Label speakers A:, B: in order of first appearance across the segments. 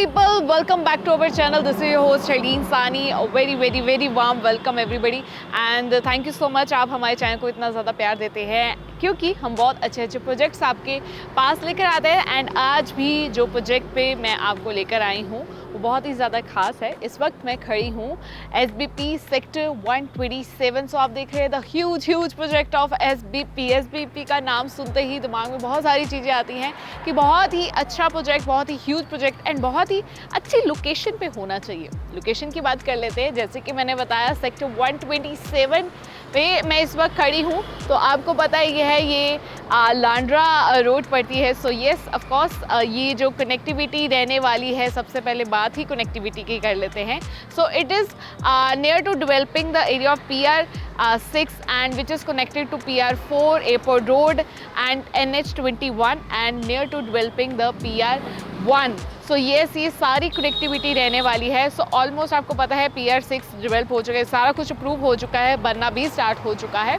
A: people, welcome back to our channel. This is your host Shaldeen Sani. A very warm welcome everybody and thank you so much आप हमारे channel को इतना ज़्यादा प्यार देते हैं क्योंकि हम बहुत अच्छे प्रोजेक्ट्स आपके पास लेकर आते हैं। एंड आज भी जो प्रोजेक्ट पे मैं आपको लेकर आई हूँ वो बहुत ही ज़्यादा खास है। इस वक्त मैं खड़ी हूँ SBP सेक्टर 127। सो आप देख रहे हैं the huge project of SBP। SBP का नाम सुनते ही दिमाग में बहुत सारी चीज़ें आती हैं कि बहुत ही अच्छा प्रोजेक्ट, बहुत ही ह्यूज प्रोजेक्ट एंड बहुत ही अच्छी लोकेशन पे होना चाहिए। लोकेशन की बात कर लेते हैं। जैसे कि मैंने बताया सेक्टर 127 पे मैं इस वक्त खड़ी हूँ, तो आपको पता ही है ये लांड्रा रोड पड़ती है। सो येस ऑफ कोर्स ये जो कनेक्टिविटी रहने वाली है, सबसे पहले बात ही कनेक्टिविटी की कर लेते हैं। So it is near to developing the area of PR6 and which is connected to PR4 Airport Road and NH21 and near to developing the PR1। So yes ये सारी कनेक्टिविटी रहने वाली है। सो ऑलमोस्ट आपको पता है PR6 develop हो चुका है, सारा कुछ अप्रूव हो चुका है, बनना भी स्टार्ट हो चुका है।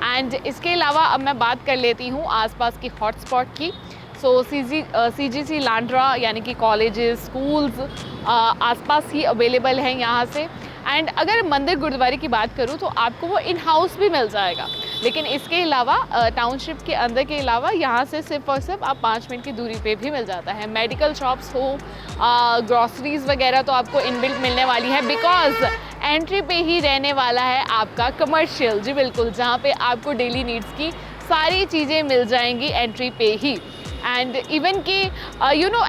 A: एंड इसके अलावा अब मैं बात कर लेती हूँ आसपास की हॉटस्पॉट की। सो CGC लांड्रा यानी कि कॉलेजेस, स्कूल्स आसपास ही अवेलेबल हैं यहाँ से। एंड अगर मंदिर गुरुद्वारे की बात करूँ तो आपको वो इन हाउस भी मिल जाएगा, लेकिन इसके अलावा टाउनशिप के अंदर के अलावा यहाँ से सिर्फ और सिर्फ आप 5 मिनट की दूरी पे भी मिल जाता है। मेडिकल शॉप्स हो, ग्रॉसरीज वगैरह तो आपको इनबिल्ट मिलने वाली है, बिकॉज एंट्री पे ही रहने वाला है आपका कमर्शियल। जी बिल्कुल, जहाँ पे आपको डेली नीड्स की सारी चीज़ें मिल जाएंगी एंट्री पे ही। एंड इवन कि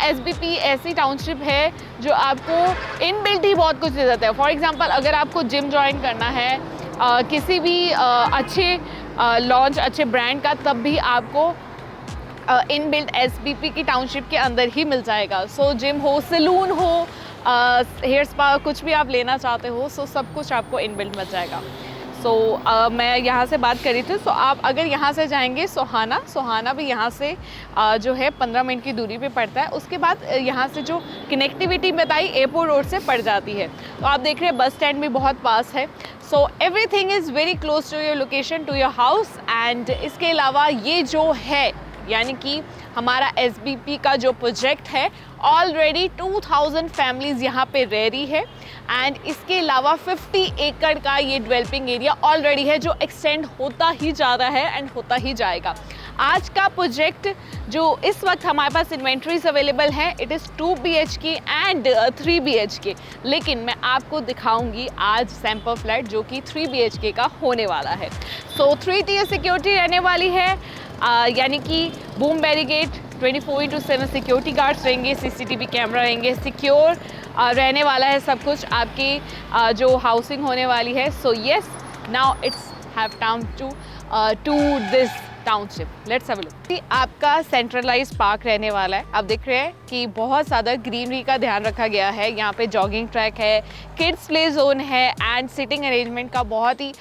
A: SBP ऐसी टाउनशिप है जो आपको इनबिल्ट ही बहुत कुछ दे देता है। फॉर एग्जांपल अगर आपको जिम ज्वाइन करना है किसी भी अच्छे लॉन्च अच्छे ब्रांड का, तब भी आपको इनबिल्ट SBP की टाउनशिप के अंदर ही मिल जाएगा। सो जिम हो, सैलून हो, हेयर स्पा, कुछ भी आप लेना चाहते हो, सो सब कुछ आपको इनबिल्ट मिल जाएगा। सो मैं यहाँ से बात करी थी। सो आप अगर यहाँ से जाएंगे सोहाना भी यहाँ से जो है 15 मिनट की दूरी पे पड़ता है। उसके बाद यहाँ से जो कनेक्टिविटी बताई एयरपोर्ट रोड से पड़ जाती है, तो आप देख रहे हैं बस स्टैंड भी बहुत पास है। So everything is very close to your location, to your house. And इसके अलावा ये जो है यानी कि हमारा SBP का जो प्रोजेक्ट है, ऑलरेडी 2000 फैमिलीज़ यहाँ पे रह रही है। एंड इसके अलावा 50 एकड़ का ये डेवलपिंग एरिया ऑलरेडी है जो एक्सटेंड होता ही जा रहा है एंड होता ही जाएगा। आज का प्रोजेक्ट जो इस वक्त हमारे पास इन्वेंट्रीज अवेलेबल है, it is 2 BHK and 3 BHK, लेकिन मैं आपको दिखाऊंगी आज सैंपल फ्लैट जो कि 3 BHK का होने वाला है। सो 3 tier सिक्योरिटी रहने वाली है, यानी कि बूम बैरिकेड, 24/7 सिक्योरिटी गार्ड्स रहेंगे, CCTV कैमरा रहेंगे, सिक्योर रहने वाला है सब कुछ आपकी जो हाउसिंग होने वाली है। So yes, now it's have time to this township. Let's have a look. आपका सेंट्रलाइज्ड पार्क रहने वाला है। आप देख रहे हैं कि बहुत ज़्यादा ग्रीनरी का ध्यान रखा गया है। यहाँ पे जॉगिंग ट्रैक है, किड्स प्ले जोन है एंड सिटिंग अरेंजमेंट का बहुत ही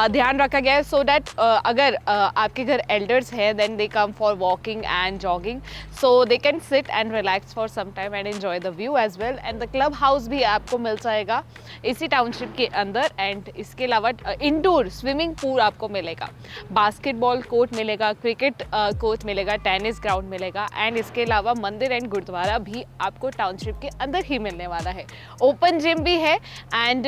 A: ध्यान रखा गया है, सो डैट अगर आपके घर एल्डर्स हैं then they come for walking and jogging, so they can sit and relax for some time and enjoy the view as well. And the club house भी आपको मिल जाएगा इसी टाउनशिप के अंदर। एंड इसके अलावा इंडोर स्विमिंग पूल आपको मिलेगा, बास्केटबॉल कोर्ट मिलेगा, क्रिकेट कोर्ट मिलेगा, टेनिस ग्राउंड मिलेगा। एंड इसके अलावा मंदिर एंड गुरुद्वारा भी आपको टाउनशिप के अंदर ही मिलने वाला है। ओपन जिम भी है एंड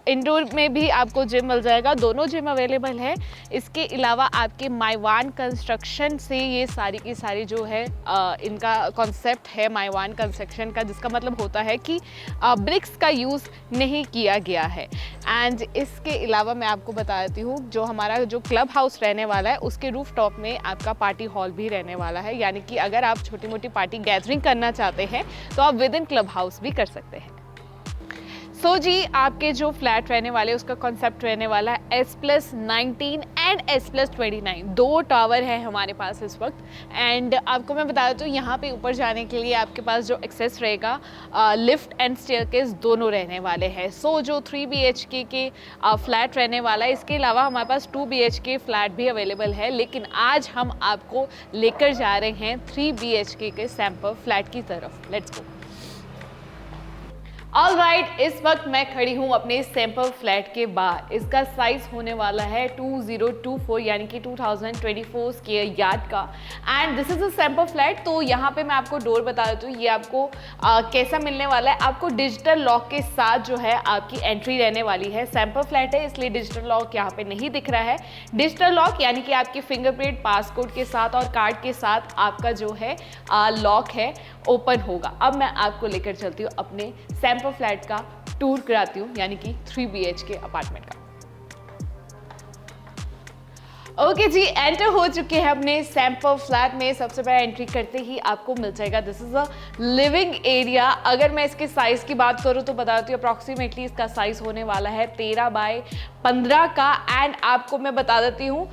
A: इंडोर में भी आपको जिम मिल जाएगा, दोनों जिम अवेलेबल है। इसके अलावा आपके माईवान कंस्ट्रक्शन से ये सारी की सारी जो है इनका कॉन्सेप्ट है माईवान कंस्ट्रक्शन का, जिसका मतलब होता है कि ब्रिक्स का यूज़ नहीं किया गया है। एंड इसके अलावा मैं आपको बता देती हूँ जो हमारा जो क्लब हाउस रहने वाला है उसके रूफ टॉप में आपका पार्टी हॉल भी रहने वाला है, यानी कि अगर आप छोटी मोटी पार्टी गैदरिंग करना चाहते हैं तो आप विद इन क्लब हाउस भी कर सकते हैं। सो जी आपके जो फ्लैट रहने वाले उसका कॉन्सेप्ट रहने वाला है S+19 एंड S+29, 2 टावर है हमारे पास इस वक्त। एंड आपको मैं बता देती हूँ यहाँ पे ऊपर जाने के लिए आपके पास जो एक्सेस रहेगा लिफ्ट एंड स्टेयरकेस दोनों रहने वाले हैं। सो जो 3 BHK के फ्लैट रहने वाला है, इसके अलावा हमारे पास 2 BHK फ्लैट भी अवेलेबल है, लेकिन आज हम आपको लेकर जा रहे हैं 3 BHK के सैंपल फ्लैट की तरफ। Let's go. ऑल राइट, इस वक्त मैं खड़ी हूँ अपने सैंपल फ्लैट के बाहर। इसका साइज होने वाला है 2024 यानी कि 2024 स्क्वायर यार्ड का। And this is a sample flat. तो यहाँ पे मैं आपको डोर बता देती हूँ, ये आपको कैसा मिलने वाला है। आपको डिजिटल लॉक के साथ जो है आपकी एंट्री रहने वाली है। सैंपल फ्लैट है इसलिए डिजिटल लॉक यहाँ पे नहीं दिख रहा है। डिजिटल लॉक यानी कि आपकी फिंगरप्रिंट पासकोड के साथ और कार्ड के साथ आपका जो है लॉक है ओपन होगा। अब मैं आपको लेकर चलती हूँ अपने सैंपल फ्लैट का टूर कराती हूँ, यानी कि 3 BHK अपार्टमेंट का। ओके जी, एंटर हो चुके हैं अपने सैंपल फ्लैट में। सबसे पहले एंट्री करते ही आपको मिल जाएगा this is a living area. अगर मैं इसके साइज की बात करूं तो बता देती हूँ अप्रॉक्सीमेटली इसका साइज होने वाला है 13 बाय 15 का। एंड आपको मैं बता देती हूँ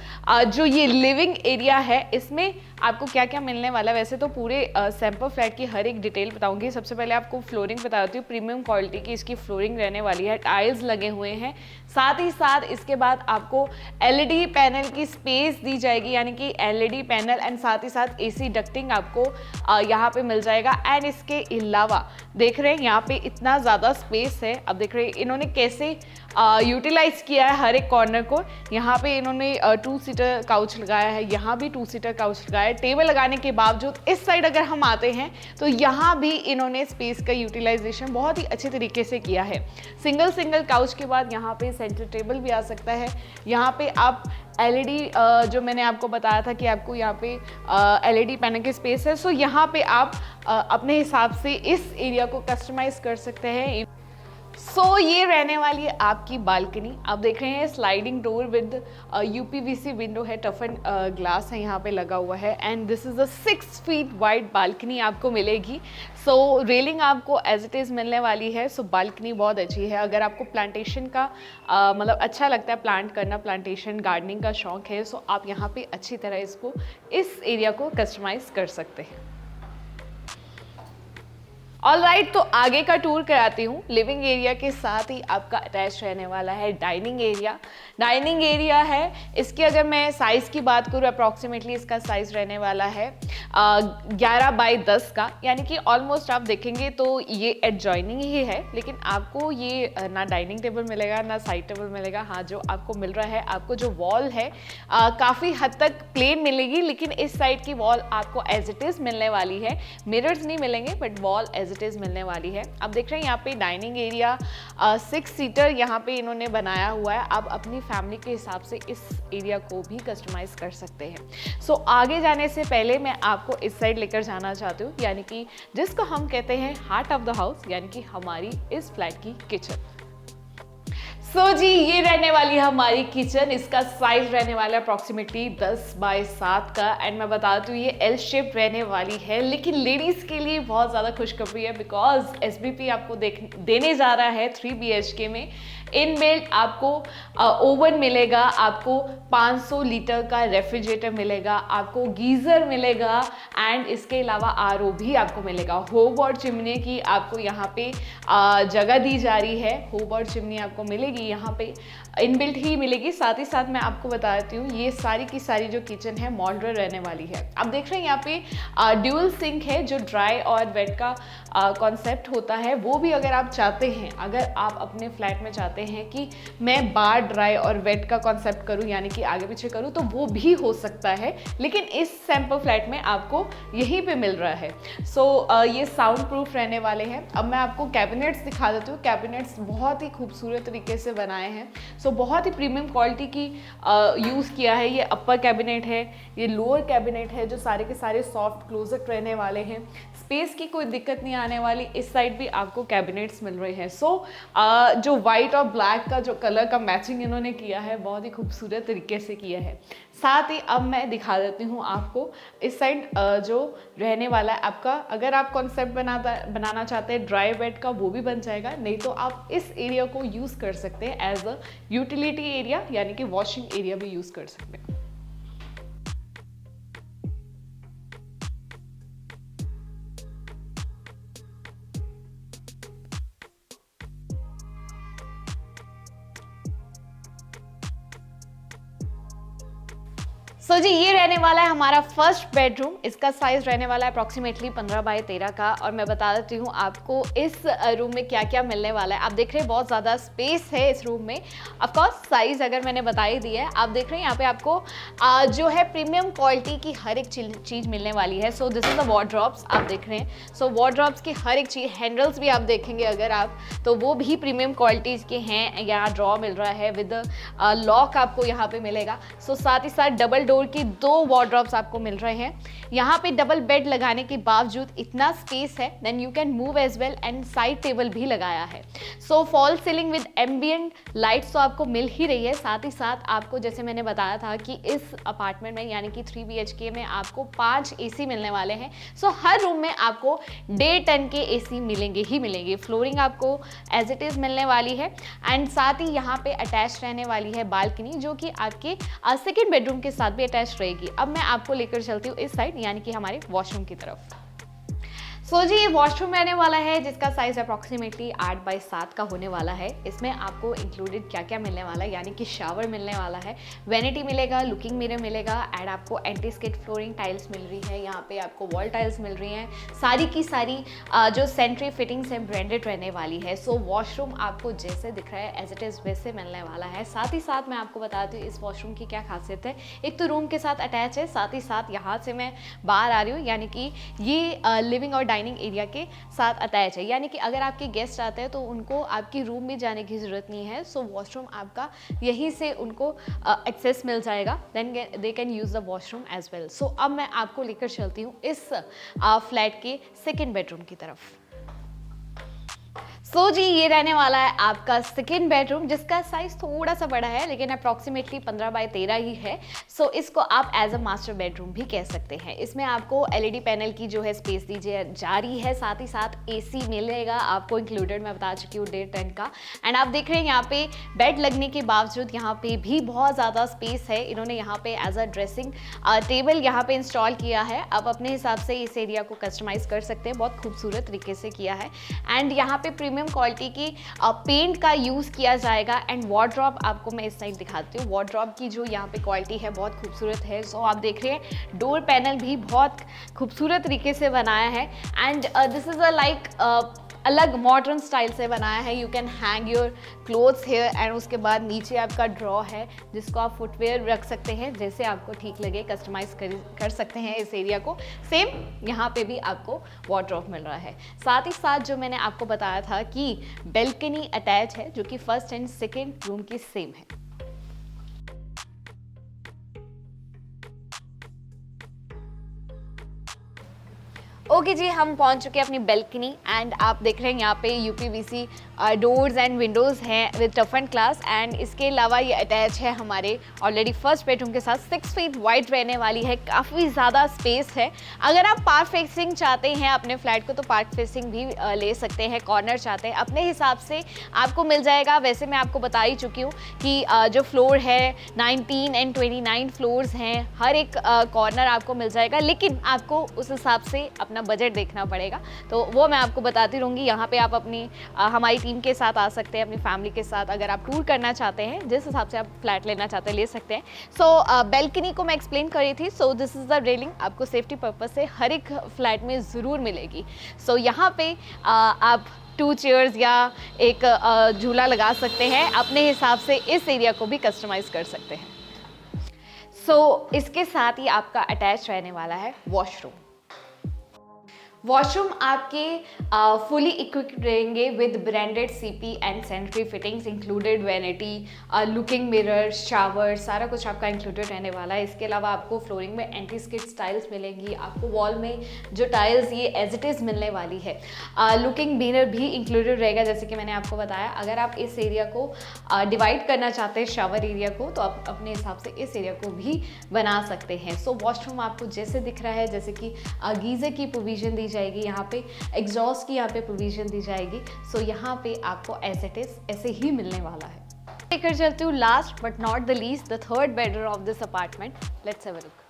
A: जो ये लिविंग एरिया है इसमें आपको क्या क्या मिलने वाला है। वैसे तो पूरे सैंपल फ्लैट की हर एक डिटेल बताऊंगी। सबसे पहले आपको फ्लोरिंग बता देती हूँ, प्रीमियम क्वालिटी की इसकी फ्लोरिंग रहने वाली है, टाइल्स लगे हुए हैं। साथ ही साथ इसके बाद आपको LED पैनल की स्पेस दी जाएगी, यानी कि LED पैनल एंड साथ ही साथ AC डक्टिंग आपको यहाँ पे मिल जाएगा। एंड इसके अलावा देख रहे हैं यहाँ पे इतना ज़्यादा स्पेस है। अब देख रहे हैं इन्होंने कैसे यूटिलाइज किया है हर एक कॉर्नर को। यहाँ पे इन्होंने 2 सीटर काउच लगाया है, यहाँ भी 2 सीटर काउच लगाया है। टेबल लगाने के बावजूद इस साइड अगर हम आते हैं तो यहाँ भी इन्होंने स्पेस का यूटिलाइजेशन बहुत ही अच्छे तरीके से किया है। सिंगल काउच के बाद यहाँ पे सेंटर टेबल भी आ सकता है। यहाँ पे आप LED जो मैंने आपको बताया था कि आपको यहाँ पे LED पैनल की स्पेस है, सो यहाँ पे आप अपने हिसाब से इस एरिया को कस्टमाइज कर सकते हैं। ये रहने वाली है आपकी बालकनी। आप देख रहे हैं sliding door with UPVC window है, टफन ग्लास है यहाँ पे लगा हुआ है। And this is a 6 feet wide balcony आपको मिलेगी। रेलिंग आपको एज इट इज़ मिलने वाली है। बालकनी बहुत अच्छी है। अगर आपको प्लांटेशन का मतलब अच्छा लगता है, प्लांट करना, प्लांटेशन गार्डनिंग का शौक है, आप यहाँ पे अच्छी तरह इसको इस एरिया को कस्टमाइज कर सकते हैं। ऑल राइट, तो आगे का टूर कराती हूँ। लिविंग एरिया के साथ ही आपका अटैच रहने वाला है डाइनिंग एरिया। डाइनिंग एरिया है, इसकी अगर मैं साइज़ की बात करूँ अप्रॉक्सीमेटली इसका साइज़ रहने वाला है 11 बाय 10 का, यानी कि ऑलमोस्ट आप देखेंगे तो ये एडजॉइनिंग ही है। लेकिन आपको ये ना डाइनिंग टेबल मिलेगा ना साइड टेबल मिलेगा। हाँ, जो आपको मिल रहा है, आपको जो वॉल है काफ़ी हद तक प्लेन मिलेगी, लेकिन इस साइड की वॉल आपको एज इट इज़ मिलने वाली है। मिरर्स नहीं मिलेंगे but wall as it is मिलने वाली है। अब देख रहे हैं यहाँ पे डाइनिंग एरिया 6 सीटर यहाँ पे इन्होंने बनाया हुआ है। आप अपनी फैमिली के हिसाब से इस एरिया को भी कस्टमाइज कर सकते हैं। आगे जाने से पहले मैं आपको इस साइड लेकर जाना चाहती हूँ, यानी कि जिसको हम कहते हैं हार्ट ऑफ द हाउस, यानी कि हमारी इस फ्लैट की किचन। जी, ये रहने वाली है हमारी किचन। इसका साइज रहने वाला है अप्रॉक्सीमेटली 10 बाय 7 का। एंड मैं बताती हूँ ये L शेप रहने वाली है, लेकिन लेडीज के लिए बहुत ज़्यादा खुशखबरी है बिकॉज SBP आपको देने जा रहा है 3 BHK में। इनबिल्ट आपको ओवन मिलेगा, आपको 500 लीटर का रेफ्रिजरेटर मिलेगा, आपको गीज़र मिलेगा एंड इसके अलावा RO भी आपको मिलेगा। होब और चिमनी की आपको यहाँ पे जगह दी जा रही है। होब और चिमनी आपको मिलेगी यहाँ पे, इनबिल्ट ही मिलेगी। साथ ही साथ मैं आपको बता देती हूँ ये सारी की सारी जो किचन है मॉड्यूलर रहने वाली है। आप देख रहे हैं यहाँ पे ड्यूल सिंक है, जो ड्राई और वेट का कॉन्सेप्ट होता है वो भी अगर आप चाहते हैं, अगर आप अपने फ्लैट में चाहते हैं कि मैं बार ड्राई और वेट का कॉन्सेप्ट करूं, यानी कि आगे पीछे करूं, तो वो भी हो सकता है। लेकिन इस सैंपल फ्लैट में आपको यहीं पे मिल रहा है। ये साउंड प्रूफ रहने वाले हैं। अब मैं आपको कैबिनेट्स दिखा देती हूँ। कैबिनेट्स बहुत ही खूबसूरत तरीके से बनाए हैं। बहुत ही प्रीमियम क्वालिटी की यूज़ किया है। ये अपर कैबिनेट है, ये लोअर कैबिनेट है, जो सारे के सारे सॉफ्ट क्लोजट रहने वाले हैं। स्पेस की कोई दिक्कत नहीं आने वाली। इस साइड भी आपको कैबिनेट्स मिल रहे हैं। जो वाइट और ब्लैक का जो कलर का मैचिंग इन्होंने किया है बहुत ही खूबसूरत तरीके से किया है। साथ ही अब मैं दिखा देती हूँ आपको इस साइड जो रहने वाला है आपका। अगर आप कॉन्सेप्ट बनाना चाहते हैं ड्राई वेट का, वो भी बन जाएगा। नहीं तो आप इस एरिया को यूज़ कर सकते हैं एज अ यूटिलिटी एरिया, यानी कि वॉशिंग एरिया भी यूज़ कर सकते हैं। सो जी ये रहने वाला है हमारा फर्स्ट बेडरूम। इसका साइज रहने वाला है अप्रॉक्सीमेटली 15 बाय 13 का। और मैं बता देती हूँ आपको इस रूम में क्या क्या मिलने वाला है। आप देख रहे हैं बहुत ज़्यादा स्पेस है इस रूम में। ऑफ कोर्स साइज अगर मैंने बता ही दी है। आप देख रहे हैं यहाँ पे आपको जो है प्रीमियम क्वालिटी की हर एक चीज़ मिलने वाली है। So this is the wardrobes आप देख रहे हैं। सो वार्डरोब्स की हर एक चीज़, हैंडल्स भी आप देखेंगे अगर आप, तो वो भी प्रीमियम क्वालिटीज़ के हैं। यहाँ ड्रॉ मिल रहा है विद लॉक आपको यहाँ पे मिलेगा। सो साथ ही साथ डबल डोर की 2 वार्डरोब्स आपको मिल रहे हैं। यहाँ पे डबल बेड लगाने के बावजूद इतना स्पेस है, then you can move as well. And side table भी लगाया है। So fall ceiling with ambient lights तो आपको मिल ही रही है। साथ ही साथ आपको जैसे मैंने बताया था कि इस अपार्टमेंट में यानी कि 3 BHK में आपको 5 AC मिलने वाले हैं। सो हर रूम में आपको 1.5 टन के AC मिलेंगे ही मिलेंगे। फ्लोरिंग आपको एज इट इज़ मिलने वाली है। एंड साथ ही यहाँ पे अटैच रहने वाली है बालकनी, जो कि आपके सेकेंड बेडरूम के साथ भी अटैच रहेगी। अब मैं आपको लेकर चलती हूँ इस साइड यानी कि हमारे वॉशरूम की तरफ। सो जी ये वॉशरूम रहने वाला है जिसका साइज अप्रॉक्सीमेटली 8 बाय 7 का होने वाला है। इसमें आपको इंक्लूडेड क्या क्या मिलने वाला है, यानी कि शावर मिलने वाला है, वैनिटी मिलेगा, लुकिंग मिरर मिलेगा, एंड आपको एंटी स्किड फ्लोरिंग टाइल्स मिल रही है। यहाँ पे आपको वॉल टाइल्स मिल रही हैं। सारी की सारी जो सेंट्री फिटिंग्स हैं ब्रांडेड रहने वाली है। सो वॉशरूम आपको जैसे दिख रहा है एज इट इज़ वैसे मिलने वाला है। साथ ही साथ मैं आपको बताती हूँ इस वॉशरूम की क्या खासियत है। एक तो रूम के साथ अटैच है, साथ ही साथ यहाँ से मैं बाहर आ रही हूँ, यानी कि ये लिविंग और डाइनिंग एरिया के साथ अटैच है। यानी कि अगर आपके गेस्ट आते हैं तो उनको आपकी रूम में जाने की ज़रूरत नहीं है। सो वॉशरूम आपका यहीं से उनको एक्सेस मिल जाएगा, then they can use the washroom as well. So अब मैं आपको लेकर चलती हूँ इस फ्लैट के सेकेंड बेडरूम की तरफ। सो जी ये रहने वाला है आपका सेकेंड बेडरूम, जिसका साइज थोड़ा सा बड़ा है लेकिन अप्रॉक्सीमेटली 15 बाय 13 ही है। सो इसको आप एज अ मास्टर बेडरूम भी कह सकते हैं। इसमें आपको LED पैनल की जो है स्पेस दी जा रही है। साथ ही साथ AC मिलेगा आपको इंक्लूडेड, मैं बता चुकी हूँ 1.5 टन का। एंड आप देख रहे हैं यहाँ पे बेड लगने के बावजूद यहाँ पे भी बहुत ज़्यादा स्पेस है। इन्होंने यहाँ पे एज अ ड्रेसिंग टेबल यहाँ पे इंस्टॉल किया है। आप अपने हिसाब से इस एरिया को कस्टमाइज़ कर सकते हैं, बहुत खूबसूरत तरीके से किया है। एंड यहाँ पे प्रीमियम क्वालिटी की पेंट का यूज़ किया जाएगा। एंड वार्डरोब आपको मैं इस साइड दिखाती हूँ। वार्डरोब की जो यहाँ पे क्वालिटी है बहुत खूबसूरत है। सो आप देख रहे हैं डोर पैनल भी बहुत खूबसूरत तरीके से बनाया है। And this is a like अलग मॉडर्न स्टाइल से बनाया है। You can hang your clothes here. And उसके बाद नीचे आपका ड्रॉ है जिसको आप फुटवेयर रख सकते हैं, जैसे आपको ठीक लगे कस्टमाइज कर सकते हैं इस एरिया को। सेम यहाँ पे भी आपको वार्डरोब मिल रहा है। साथ ही साथ जो मैंने आपको बताया था कि बेल्कनी अटैच है, जो कि फर्स्ट एंड सेकेंड रूम की सेम है। ओके जी हम पहुंच चुके हैं अपनी बेल्कनी। एंड आप देख रहे हैं यहाँ पे UPVC डोर्स एंड विंडोज़ हैं with tough and class. And इसके अलावा ये अटैच है हमारे ऑलरेडी फर्स्ट बेडरूम के साथ। 6 फीट वाइड रहने वाली है, काफ़ी ज़्यादा स्पेस है। अगर आप पार्क फेसिंग चाहते हैं अपने फ्लैट को तो पार्क फेसिंग भी ले सकते हैं। कॉर्नर चाहते हैं अपने हिसाब से आपको मिल जाएगा। वैसे मैं आपको बता ही चुकी हूँ कि जो फ्लोर है 19 एंड 29 फ्लोर्स हैं, हर एक कॉर्नर आपको मिल जाएगा। लेकिन आपको उस हिसाब से अपना बजट देखना पड़ेगा, तो वो मैं आपको बताती रहूँगी। यहाँ पे आप अपनी हमारी टीम के साथ आ सकते हैं, अपनी फैमिली के साथ। अगर आप टूर करना चाहते हैं, जिस हिसाब से आप फ्लैट लेना चाहते हैं ले सकते हैं। सो बेल्कनी को मैं एक्सप्लेन कर रही थी। So this is the railing, आपको सेफ्टी पर्पज से हर एक फ्लैट में ज़रूर मिलेगी। सो यहाँ पे आप 2 चेयर्स या एक झूला लगा सकते हैं, अपने हिसाब से इस एरिया को भी कस्टमाइज़ कर सकते हैं। सो इसके साथ ही आपका अटैच रहने वाला है वॉशरूम। वॉशरूम आपके फुली इक्विप्ड रहेंगे with branded CP and sanitary fittings included, vanity, looking mirror, shower, सारा कुछ आपका इंक्लूडेड रहने वाला है। इसके अलावा आपको फ्लोरिंग में एंटी स्किड टाइल्स मिलेंगी। आपको वॉल में जो टाइल्स ये एज इट इज़ मिलने वाली है। लुकिंग मिरर भी इंक्लूडेड रहेगा, जैसे कि मैंने आपको बताया। अगर आप इस एरिया को डिवाइड करना चाहते हैं शावर एरिया को, तो आप अपने हिसाब से इस एरिया को भी बना सकते हैं। सो वॉशरूम आपको जैसे दिख रहा है, जैसे कि गीज़र की प्रोविजन दी जाएगी, यहाँ पे एग्जॉस्ट की यहाँ पे प्रोविजन दी जाएगी। सो यहाँ पे आपको एज इट इज ऐसे ही मिलने वाला है। लेकर चलती हूँ last but not the least the third bedroom of this apartment. Let's have a look.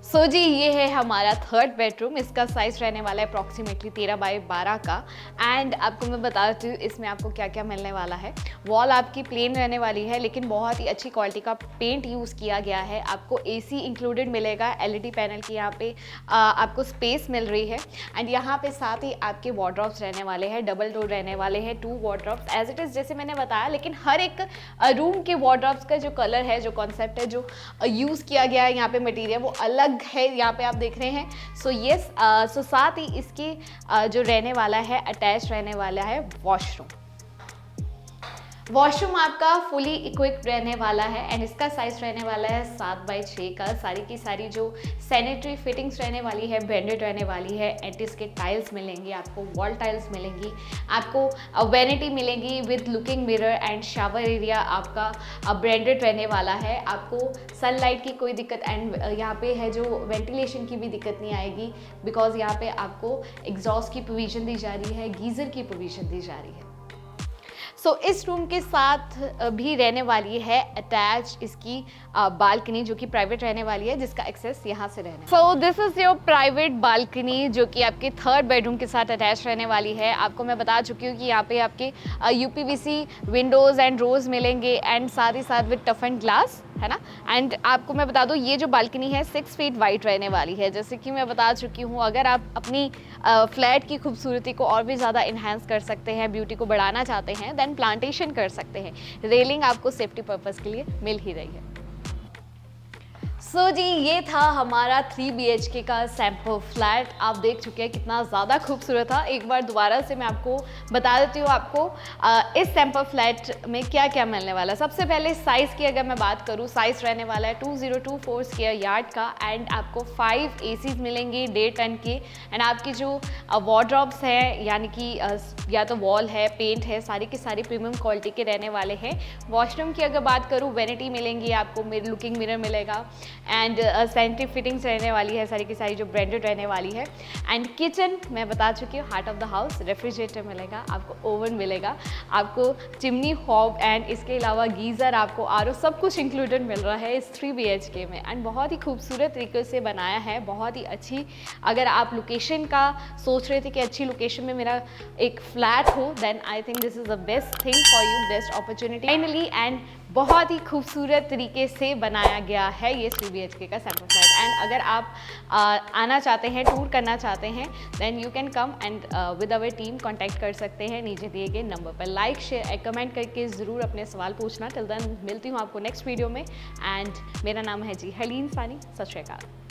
A: So जी ये है हमारा थर्ड बेडरूम। इसका साइज़ रहने वाला है अप्रॉक्सीमेटली 13 बाई 12 का। एंड आपको मैं बता देती हूँ इसमें आपको क्या क्या मिलने वाला है। वॉल आपकी प्लेन रहने वाली है, लेकिन बहुत ही अच्छी क्वालिटी का पेंट यूज़ किया गया है। आपको एसी इंक्लूडेड मिलेगा, एलईडी पैनल की यहाँ पे आपको स्पेस मिल रही है। एंड यहाँ पे साथ ही आपके वार्डरोब्स रहने वाले हैं, डबल डोर रहने वाले हैं, 2 वार्डरोब्स एज इट इज़ जैसे मैंने बताया। लेकिन हर एक रूम के वार्डरोब्स का जो कलर है, जो कॉन्सेप्ट है, जो यूज़ किया गया है यहाँ पे मटीरियल, वो अलग है। यहाँ पे आप देख रहे हैं। सो यस, सो साथ ही इसकी जो रहने वाला है, अटैच रहने वाला है वॉशरूम। वॉशरूम आपका फुली इक्विप्ड रहने वाला है एंड इसका साइज रहने वाला है 7 बाई 6 का। सारी की सारी जो सैनिटरी फिटिंग्स रहने वाली है ब्रांडेड रहने वाली है। एंटीस के टाइल्स मिलेंगी आपको, वॉल टाइल्स मिलेंगी आपको, वैनिटी मिलेंगी with looking mirror and shower area आपका ब्रांडेड रहने वाला है। आपको सनलाइट की कोई दिक्कत एंड यहाँ पे है जो वेंटिलेशन की भी दिक्कत नहीं आएगी, बिकॉज यहाँ पे आपको एग्जॉस्ट की प्रोविजन दी जा रही है, गीज़र की प्रोविजन दी जा रही है। सो इस रूम के साथ भी रहने वाली है अटैच इसकी बालकनी, जो कि प्राइवेट रहने वाली है, जिसका एक्सेस यहाँ से रहने। So this is your private balcony, जो कि आपके थर्ड बेडरूम के साथ अटैच रहने वाली है। आपको मैं बता चुकी हूँ कि यहाँ पे आपके यूपीवीसी विंडोज़ एंड रोज़ मिलेंगे एंड साथ ही साथ विद टफ एंड ग्लास, है ना। एंड आपको मैं बता दूँ ये जो बालकनी है 6 फीट वाइड रहने वाली है। जैसे कि मैं बता चुकी हूँ, अगर आप अपनी फ्लैट की खूबसूरती को और भी ज़्यादा इन्हांस कर सकते हैं, ब्यूटी को बढ़ाना चाहते हैं, देन प्लांटेशन कर सकते हैं। रेलिंग आपको सेफ्टी पर्पज़ के लिए मिल ही रही है। सो जी ये था हमारा 3 BHK का सैम्पल फ्लैट। आप देख चुके हैं कितना ज़्यादा खूबसूरत था। एक बार दोबारा से मैं आपको बता देती हूँ आपको इस सैम्पल फ्लैट में क्या क्या मिलने वाला है। सबसे पहले साइज़ की अगर मैं बात करूँ, साइज़ रहने वाला है 2024 स्क्वायर यार्ड का एंड आपको 5 ACs मिलेंगे 1.5 टन के। एंड आपकी जो वार्डरोब्स हैं, यानी कि या तो वॉल है, पेंट है, सारी की सारी प्रीमियम क्वालिटी के रहने वाले हैं। वॉशरूम की अगर बात करूँ, वैनिटी मिलेंगी आपको, लुकिंग मिरर मिलेगा एंड सैनिटरी फिटिंग्स रहने वाली है, सारी की सारी जो ब्रांडेड रहने वाली है। एंड किचन मैं बता चुकी हूँ, heart of the house, refrigerator मिलेगा आपको, ओवन मिलेगा आपको, चिमनी हॉब एंड इसके अलावा गीज़र आपको, आरओ, सब कुछ इंक्लूडेड मिल रहा है इस 3 BHK में। एंड बहुत ही खूबसूरत तरीके से बनाया है, बहुत ही अच्छी। अगर आप लोकेशन का सोच रहे थे कि अच्छी लोकेशन में मेरा एक फ्लैट हो, then I think this is the best thing for you, best opportunity finally. And बहुत ही खूबसूरत तरीके से बनाया गया है ये 3 BHK का सैम्पल फ्लैट। एंड अगर आप आना चाहते हैं, टूर करना चाहते हैं, then you can come and with our team contact कर सकते हैं नीचे दिए गए नंबर पर। लाइक शेयर कमेंट करके ज़रूर अपने सवाल पूछना। टिल देन मिलती हूँ आपको नेक्स्ट वीडियो में। एंड मेरा नाम है जी हरलीन सानी। सत श्री अकाल।